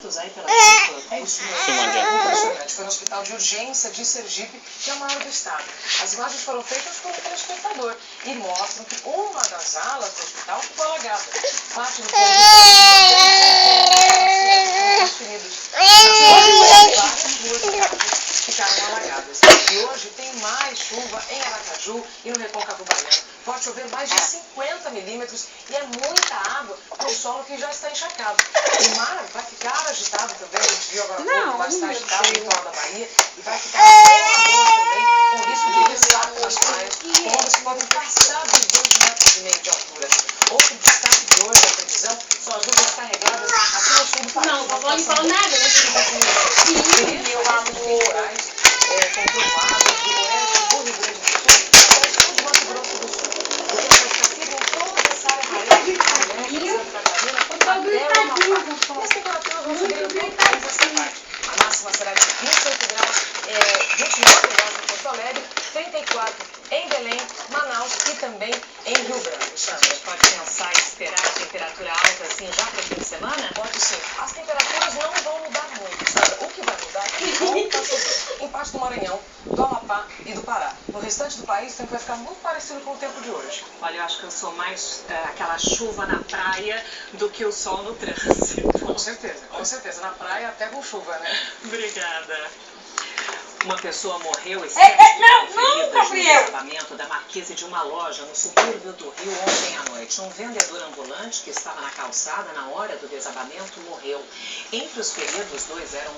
Aí pela chuva. É isso mesmo. Impressionante. Foi no hospital de urgência de Sergipe, que é o maior do estado. As imagens foram feitas por um telespectador e mostram que uma das alas do hospital ficou alagada. Parte do corpo dos feridos. Várias ruas ficaram alagadas. E hoje tem mais chuva em Aracaju e no Recôncavo Baiano. Pode chover mais de 50 milímetros e é muita água para um solo que já está encharcado. O mar vai ficar agitado também, a gente viu agora pouco, vai estar agitado em torno da Bahia e vai ficar aterrador também, com risco de ressaca nas praias, com ondas que podem passar dos 2,5 metros de altura. Outro destaque de hoje da previsão são as nuvens carregadas aqui no sul do país. Não, vovó não falou nada, né? Sim, meu amor. Controladas do oeste do Rio Grande do Sul, ao sul de Mato Grosso do Sul. Sigam toda essa área amarela, Santa Catarina, até o Amapá. E as temperaturas vão subir em todo o país esta tarde. A máxima será de 28 graus, 29 graus em Porto Alegre, 34 em Belém, Manaus e também em Rio Branco. Sandra, pode pensar em esperar a temperatura alta assim já para o fim de semana? Pode sim. As temperaturas não vão mudar muito, Sandra. O que vai mudar é que volta a chover em parte do Maranhão, do Amapá e do Pará. No restante do país, o tempo vai ficar muito parecido com o tempo de hoje. Olha, eu acho que eu sou mais aquela chuva na praia do que o sol no trânsito. Com certeza, com certeza. Na praia até com chuva, né? Obrigada. Uma pessoa morreu e não, no desabamento da marquise de uma loja no subúrbio do Rio ontem à noite. Um vendedor ambulante que estava na calçada na hora do desabamento morreu. Entre os feridos, 2 eram